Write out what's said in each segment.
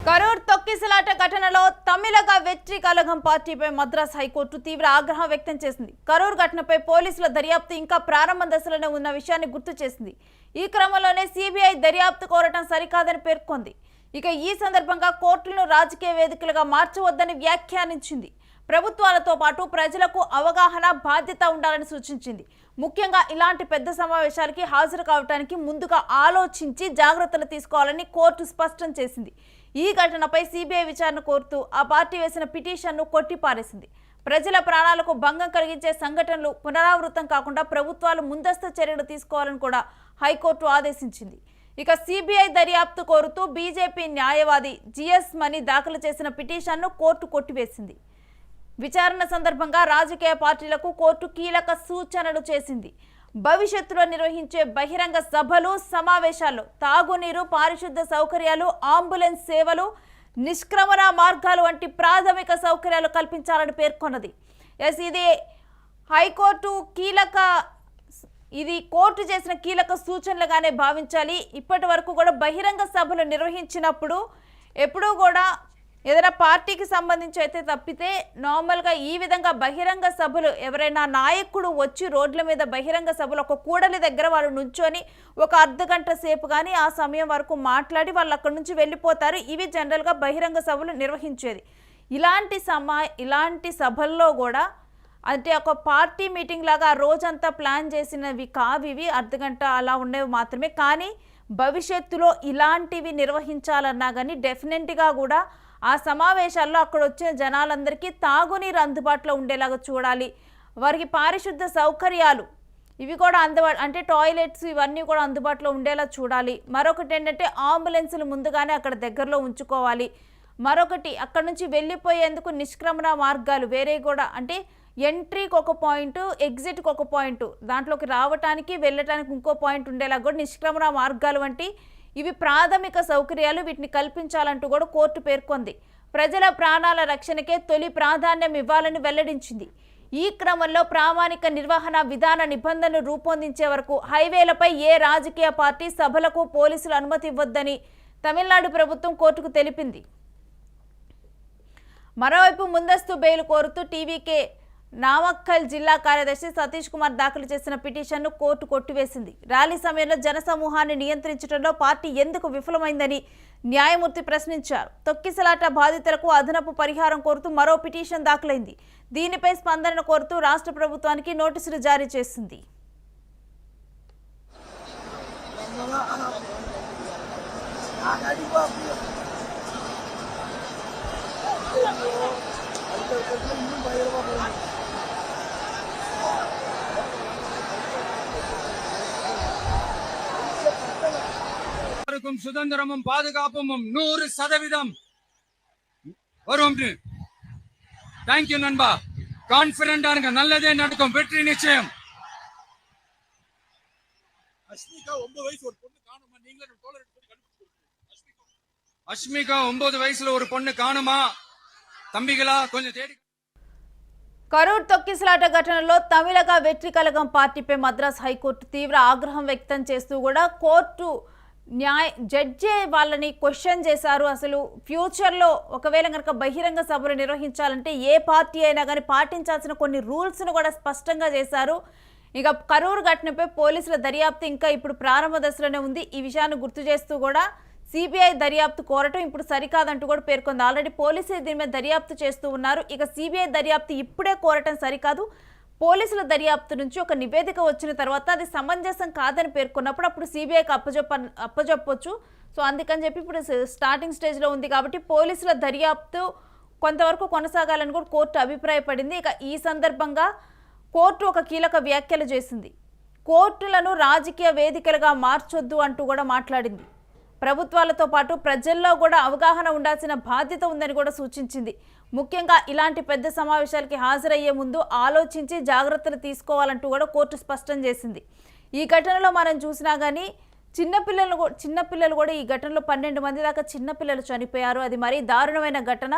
కరూర్ తొక్కిసలాట ఘటనలో తమిళగ వెట్రి కలగం పార్టీపై మద్రాస్ హైకోర్టు తీవ్ర ఆగ్రహం వ్యక్తం చేసింది. కరూర్ ఘటనపై పోలీసుల దర్యాప్తు ఇంకా ప్రారంభ దశలోనే ఉన్న విషయాన్ని గుర్తు చేసింది. ఈ క్రమంలోనే సిబిఐ దర్యాప్తు కోరటం సరికాదని పేర్కొంది. ఇక ఈ సందర్భంగా కోర్టులను రాజకీయ వేదికలుగా మార్చవద్దని వ్యాఖ్యానించింది. ప్రభుత్వాలతో పాటు ప్రజలకు అవగాహన బాధ్యత ఉండాలని సూచించింది. ముఖ్యంగా ఇలాంటి పెద్ద సమావేశాలకి హాజరు కావడానికి ముందుగా ఆలోచించి జాగ్రత్తలు తీసుకోవాలని కోర్టు స్పష్టం చేసింది. ఈ ఘటనపై సిబిఐ విచారణ కోరుతూ ఆ పార్టీ వేసిన పిటిషన్ను కొట్టిపారేసింది. ప్రజల ప్రాణాలకు భంగం కలిగించే సంఘటనలు పునరావృతం కాకుండా ప్రభుత్వాలు ముందస్తు చర్యలు తీసుకోవాలని కూడా హైకోర్టు ఆదేశించింది. ఇక సిబిఐ దర్యాప్తు కోరుతూ బీజేపీ న్యాయవాది జిఎస్ మణి దాఖలు చేసిన పిటిషన్ను కోర్టు కొట్టివేసింది. విచారణ సందర్భంగా రాజకీయ పార్టీలకు కోర్టు కీలక సూచనలు చేసింది. భవిష్యత్తులో నిర్వహించే బహిరంగ సభలు, సమావేశాల్లో తాగునీరు, పారిశుద్ధ సౌకర్యాలు, అంబులెన్స్ సేవలు, నిష్క్రమణ మార్గాలు వంటి ప్రాథమిక సౌకర్యాలు కల్పించాలని పేర్కొన్నది. ఇది కోర్టు చేసిన కీలక సూచనలుగానే భావించాలి. ఇప్పటి వరకు కూడా బహిరంగ సభలు నిర్వహించినప్పుడు ఎప్పుడూ కూడా ఏదైనా పార్టీకి సంబంధించి అయితే తప్పితే నార్మల్గా ఈ విధంగా బహిరంగ సభలు ఎవరైనా నాయకుడు వచ్చి రోడ్ల మీద బహిరంగ సభలు ఒక కూడలి దగ్గర వాళ్ళు నుంచొని ఒక అర్ధగంట సేపు కానీ ఆ సమయం వరకు మాట్లాడి వాళ్ళు అక్కడి నుంచి వెళ్ళిపోతారు. ఇవి జనరల్గా బహిరంగ సభలు నిర్వహించేది. ఇలాంటి సభల్లో కూడా అంటే ఒక పార్టీ మీటింగ్ లాగా రోజంతా ప్లాన్ చేసినవి కావివి, అర్ధగంట అలా ఉండేవి మాత్రమే. కానీ భవిష్యత్తులో ఇలాంటివి నిర్వహించాలన్నా కానీ డెఫినెట్గా కూడా ఆ సమావేశాల్లో అక్కడ వచ్చే జనాలందరికీ తాగునీరు అందుబాటులో ఉండేలాగా చూడాలి. వారికి పారిశుద్ధ సౌకర్యాలు ఇవి కూడా అంటే టాయిలెట్స్ ఇవన్నీ కూడా అందుబాటులో ఉండేలా చూడాలి. మరొకటి ఏంటంటే అంబులెన్సులు ముందుగానే అక్కడ దగ్గరలో ఉంచుకోవాలి. మరొకటి అక్కడ నుంచి వెళ్ళిపోయేందుకు నిష్క్రమణ మార్గాలు వేరే కూడా అంటే ఎంట్రీకి ఒక పాయింట్, ఎగ్జిట్కి ఒక పాయింట్, దాంట్లోకి రావటానికి వెళ్ళటానికి ఇంకో పాయింట్ ఉండేలా కూడా నిష్క్రమణ మార్గాలు వంటి ఇవి ప్రాథమిక సౌకర్యాలు, వీటిని కల్పించాలంటూ కూడా కోర్టు పేర్కొంది. ప్రజల ప్రాణాల రక్షణకే తొలి ప్రాధాన్యం ఇవ్వాలని వెల్లడించింది. ఈ క్రమంలో ప్రామాణిక నిర్వహణ విధాన నిబంధనలు రూపొందించే వరకు హైవేలపై ఏ రాజకీయ పార్టీ సభలకు పోలీసులు అనుమతి ఇవ్వొద్దని తమిళనాడు ప్రభుత్వం కోర్టుకు తెలిపింది. మరోవైపు ముందస్తు బెయిల్ కోరుతూ టీవీకే నామక్కల్ జిల్లా కార్యదర్శి సతీష్ కుమార్ దాఖలు చేసిన పిటిషన్ను కోర్టు కొట్టివేసింది. ర్యాలీ సమయంలో జనసమూహాన్ని నియంత్రించడంలో పార్టీ ఎందుకు విఫలమైందని న్యాయమూర్తి ప్రశ్నించారు. తొక్కిసలాట బాధితులకు అదనపు పరిహారం కోరుతూ మరో పిటిషన్ దాఖలైంది. దీనిపై స్పందన కోరుతూ రాష్ట్ర ప్రభుత్వానికి నోటీసులు జారీ చేసింది. சுதந்திரமும் பாதுகாப்பும் 100% வரும். தேங்க்யூ நண்பா. கான்பிடண்டா இருங்க, நல்லதே நடக்கும், வெற்றி நிச்சயம். அஸ்மிகா 9 வயசு ஒரு பொண்ணு காணுமா? நீங்களே தோழர் அஸ்மிகா 9 வயசுல ஒரு பொண்ணு காணுமா? தம்பிகளா கொஞ்சம் தேடி. కరూర్ తొక్కిసలాట ఘటనలో తమిళగ వెట్రి కలగం పార్టీపై మద్రాస్ హైకోర్టు తీవ్ర ఆగ్రహం వ్యక్తం చేస్తూ కూడా కోర్టు జడ్జే వాళ్ళని క్వశ్చన్ చేశారు. అసలు ఫ్యూచర్లో ఒకవేళ కనుక బహిరంగ సభలు నిర్వహించాలంటే ఏ పార్టీ అయినా కానీ పాటించాల్సిన కొన్ని రూల్స్ను కూడా స్పష్టంగా చేశారు. ఇక కరూర్ ఘటనపై పోలీసుల దర్యాప్తు ఇంకా ఇప్పుడు ప్రారంభ దశలోనే ఉంది. ఈ విషయాన్ని గుర్తు చేస్తూ కూడా సిబిఐ దర్యాప్తు కోరటం ఇప్పుడు సరికాదంటూ కూడా పేర్కొంది. ఆల్రెడీ పోలీసులు దీని మీద దర్యాప్తు చేస్తూ ఉన్నారు. ఇక సిబిఐ దర్యాప్తు ఇప్పుడే కోరటం సరికాదు, పోలీసుల దర్యాప్తు నుంచి ఒక నివేదిక వచ్చిన తర్వాత అది సమంజసం కాదని పేర్కొన్నప్పుడు అప్పుడు సిబిఐకి అప్పజెప్పొచ్చు. సో అందుకని చెప్పి ఇప్పుడు స్టార్టింగ్ స్టేజ్లో ఉంది కాబట్టి పోలీసుల దర్యాప్తు కొంతవరకు కొనసాగాలని కూడా కోర్టు అభిప్రాయపడింది. ఇక ఈ సందర్భంగా కోర్టు ఒక కీలక వ్యాఖ్యలు చేసింది. కోర్టులను రాజకీయ వేదికలుగా మార్చొద్దు అంటూ కూడా మాట్లాడింది. ప్రభుత్వాలతో పాటు ప్రజల్లో కూడా అవగాహన ఉండాల్సిన బాధ్యత ఉందని కూడా సూచించింది. ముఖ్యంగా ఇలాంటి పెద్ద సమావేశాలకి హాజరయ్యే ముందు ఆలోచించి జాగ్రత్తలు తీసుకోవాలంటూ కూడా కోర్టు స్పష్టం చేసింది. ఈ ఘటనలో మనం చూసినా కానీ చిన్నపిల్లలు కూడా ఈ ఘటనలో 12 మంది దాకా చిన్నపిల్లలు చనిపోయారు. అది మరీ దారుణమైన ఘటన.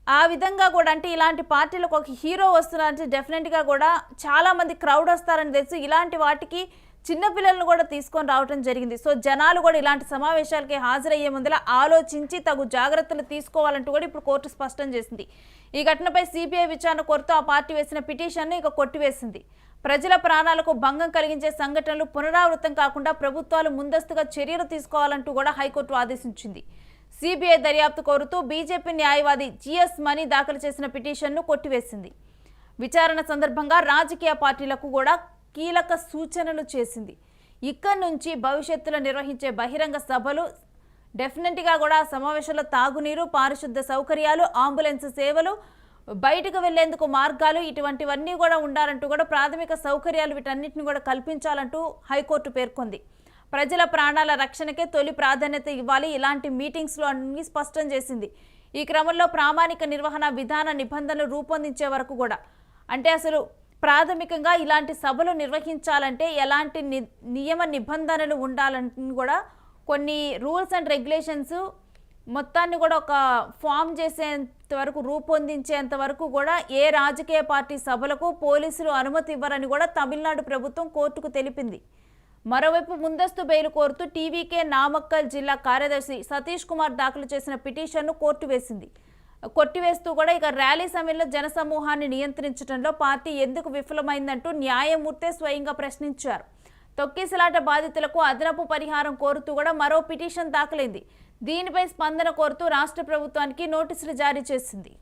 ఆ విధంగా కూడా అంటే ఇలాంటి పార్టీలకు ఒక హీరో వస్తున్నారంటే డెఫినెట్గా కూడా చాలామంది క్రౌడ్ వస్తారని తెలుసు. ఇలాంటి వాటికి చిన్నపిల్లలను కూడా తీసుకొని రావడం జరిగింది. సో జనాలు కూడా ఇలాంటి సమావేశాలకి హాజరయ్యే ముందర ఆలోచించి తగు జాగ్రత్తలు తీసుకోవాలంటూ కూడా ఇప్పుడు కోర్టు స్పష్టం చేసింది. ఈ ఘటనపై సిబిఐ విచారణ కోరుతూ ఆ పార్టీ వేసిన పిటిషన్ను ఇక కొట్టివేసింది. ప్రజల ప్రాణాలకు భంగం కలిగించే సంఘటనలు పునరావృతం కాకుండా ప్రభుత్వాలు ముందస్తుగా చర్యలు తీసుకోవాలంటూ కూడా హైకోర్టు ఆదేశించింది. సిబిఐ దర్యాప్తు కోరుతూ బీజేపీ న్యాయవాది జిఎస్ మనీ దాఖలు చేసిన పిటిషన్ను కొట్టివేసింది. విచారణ సందర్భంగా రాజకీయ పార్టీలకు కూడా కీలక సూచనలు చేసింది. ఇక్కడి నుంచి భవిష్యత్తులో నిర్వహించే బహిరంగ సభలు డెఫినెట్గా కూడా సమావేశంలో తాగునీరు, పారిశుద్ధ సౌకర్యాలు, అంబులెన్స్ సేవలు, బయటకు వెళ్లేందుకు మార్గాలు ఇటువంటివన్నీ కూడా ఉండాలంటూ కూడా ప్రాథమిక సౌకర్యాలు వీటన్నిటిని కూడా కల్పించాలంటూ హైకోర్టు పేర్కొంది. ప్రజల ప్రాణాల రక్షణకే తొలి ప్రాధాన్యత ఇవ్వాలి ఇలాంటి మీటింగ్స్లో అన్ని స్పష్టం చేసింది. ఈ క్రమంలో ప్రామాణిక నిర్వహణ విధాన నిబంధనలు రూపొందించే వరకు కూడా అంటే అసలు ప్రాథమికంగా ఇలాంటి సభలు నిర్వహించాలంటే ఎలాంటి నియమ నిబంధనలు ఉండాలని కూడా కొన్ని రూల్స్ అండ్ రెగ్యులేషన్స్ మొత్తాన్ని కూడా ఒక ఫామ్ చేసేంత వరకు రూపొందించేంత వరకు కూడా ఏ రాజకీయ పార్టీ సభలకు పోలీసులు అనుమతి ఇవ్వరని కూడా తమిళనాడు ప్రభుత్వం కోర్టుకు తెలిపింది. మరోవైపు ముందస్తు బెయిల్ కోరుతూ టీవీకే నామక్కల్ జిల్లా కార్యదర్శి సతీష్ కుమార్ దాఖలు చేసిన పిటిషన్ను కోర్టు కొట్టివేస్తూ కూడా ఇక ర్యాలీ సమయంలో జనసమూహాన్ని నియంత్రించడంలో పార్టీ ఎందుకు విఫలమైందంటూ న్యాయమూర్తే స్వయంగా ప్రశ్నించారు. తొక్కిసలాట బాధితులకు అదనపు పరిహారం కోరుతూ కూడా మరో పిటిషన్ దాఖలైంది. దీనిపై స్పందన కోరుతూ రాష్ట్ర ప్రభుత్వానికి నోటీసులు జారీ చేసింది.